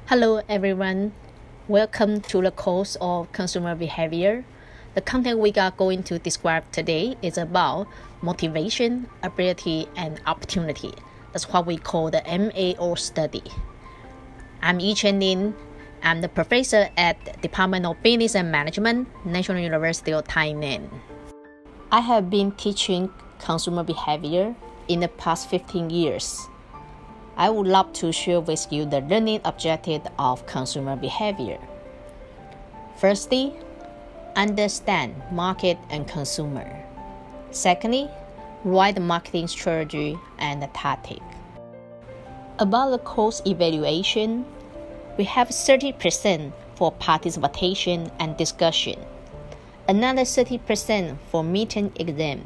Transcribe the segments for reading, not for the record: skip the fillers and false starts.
Hello everyone, welcome to the course of consumer behavior. The content we are going to describe today is about motivation, ability, and opportunity. That's what we call the MAO study. I'm Yichen. I'm the professor at the Department of Business and Management, National University of Tainan. I have been teaching consumer behavior in the past 15 years. I would love to share with you the learning objective of consumer behavior. Firstly, understand market and consumer. Secondly, write the marketing strategy and the tactic. About the course evaluation, we have 30% for participation and discussion, another 30% for midterm exam,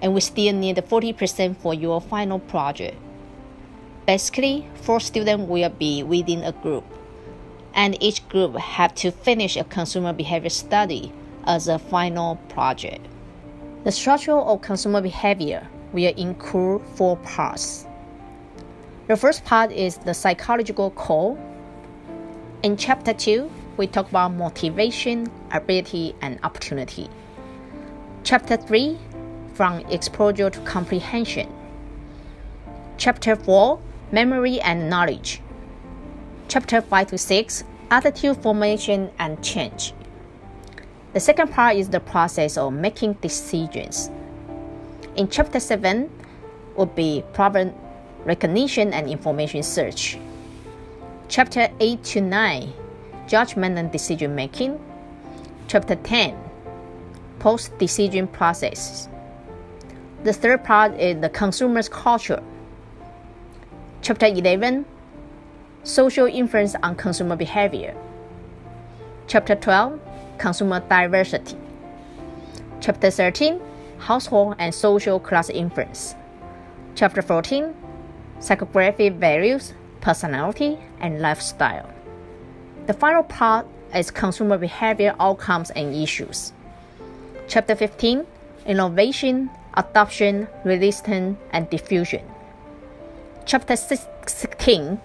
and we still need 40% for your final project. Basically, 4 students will be within a group, and each group have to finish a consumer behavior study as a final project. The structure of consumer behavior will include 4 parts. The first part is the psychological core. In Chapter 2, we talk about motivation, ability, and opportunity. Chapter 3, from exposure to comprehension. Chapter 4, memory and knowledge. Chapter 5 to 6, attitude formation and change. The second part is the process of making decisions. In Chapter 7 would be problem recognition and information search. Chapter 8 to 9, judgment and decision making. Chapter 10, post-decision process. The third part is the consumer's culture. Chapter 11, social influence on consumer behavior. Chapter 12, consumer diversity. Chapter 13, household and social class influence. Chapter 14, psychographic values, personality, and lifestyle. The final part is consumer behavior outcomes and issues. Chapter 15, innovation, adoption, resistance, and diffusion. Chapter 16,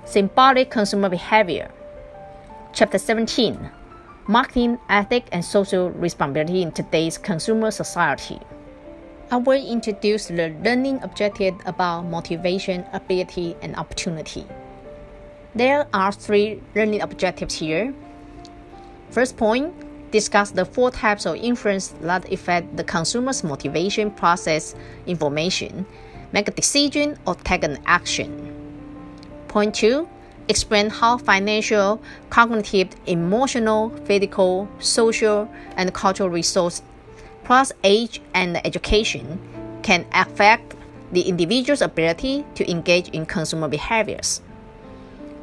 symbolic consumer behavior. Chapter 17, marketing ethics and social responsibility in today's consumer society. I will introduce the learning objective about motivation, ability, and opportunity. There are 3 learning objectives here. First point, discuss the 4 types of influence that affect the consumer's motivation, process information, make a decision, or take an action. Point 2, explain how financial, cognitive, emotional, physical, social, and cultural resources, plus age and education, can affect the individual's ability to engage in consumer behaviors.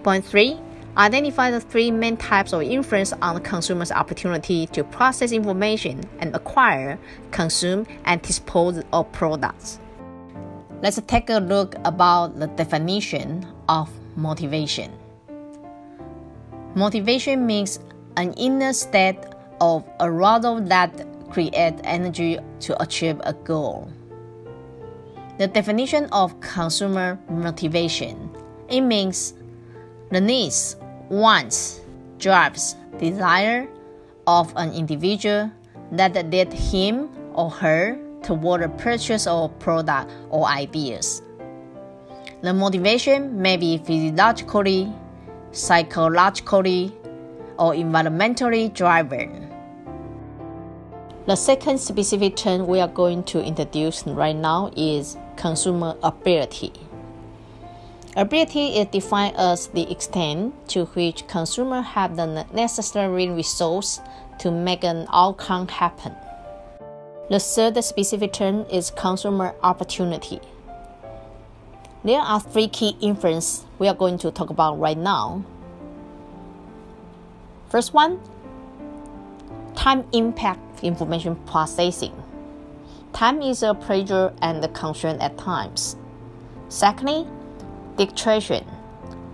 Point 3, identify the 3 main types of influence on the consumer's opportunity to process information and acquire, consume, and dispose of products. Let's take a look about the definition of motivation. Motivation means an inner state of arousal that creates energy to achieve a goal. The definition of consumer motivation, it means the needs, wants, drives, desire of an individual that lead him or her toward the purchase of product or ideas. The motivation may be physiologically, psychologically, or environmentally driven. The second specific term we are going to introduce right now is consumer ability. Ability is defined as the extent to which consumers have the necessary resource to make an outcome happen. The third specific term is consumer opportunity. There are 3 key influences we are going to talk about right now. First one, time impact information processing. Time is a pressure and a constraint at times. Secondly, distraction.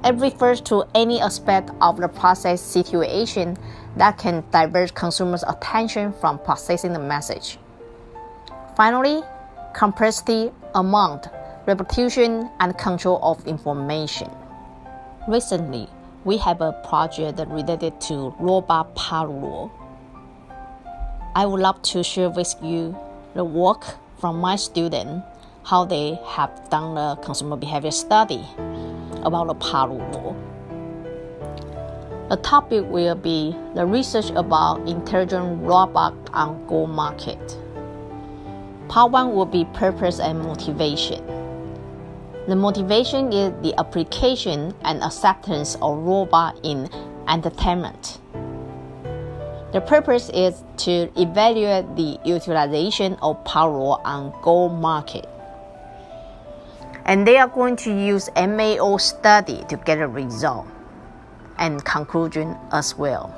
It refers to any aspect of the process situation that can divert consumers' attention from processing the message. Finally, complexity, amount, repetition, and control of information. Recently, we have a project related to robot parallel. I would love to share with you the work from my students, how they have done a consumer behavior study about the parallel. The topic will be the research about intelligent robot on Go market. Part 1 will be purpose and motivation. The motivation is the application and acceptance of robot in entertainment. The purpose is to evaluate the utilization of parallel on Go market. And they are going to use MAO study to get a result and conclusion as well.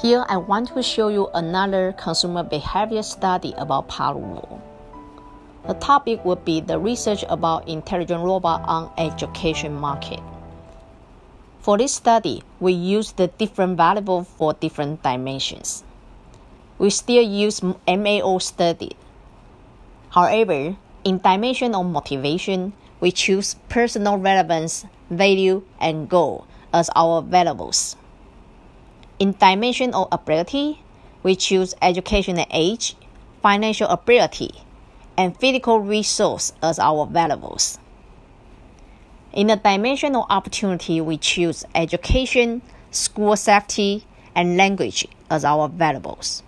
Here I want to show you another consumer behavior study about parallel. The topic will be the research about intelligent robot on education market. For this study, we use the different variables for different dimensions. We still use MAO study. However, in dimension of motivation, we choose personal relevance, value, and goal as our variables. In dimension of ability, we choose educational age, financial ability, and physical resource as our variables. In the dimension of opportunity, we choose education, school safety, and language as our variables.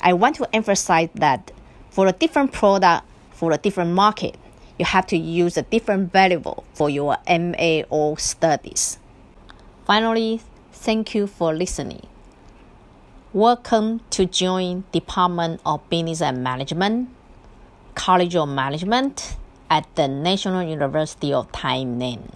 I want to emphasize that for a different product, for a different market, you have to use a different variable for your MAO studies. Finally, thank you for listening. Welcome to join Department of Business and Management, College of Management at the National University of Tainan.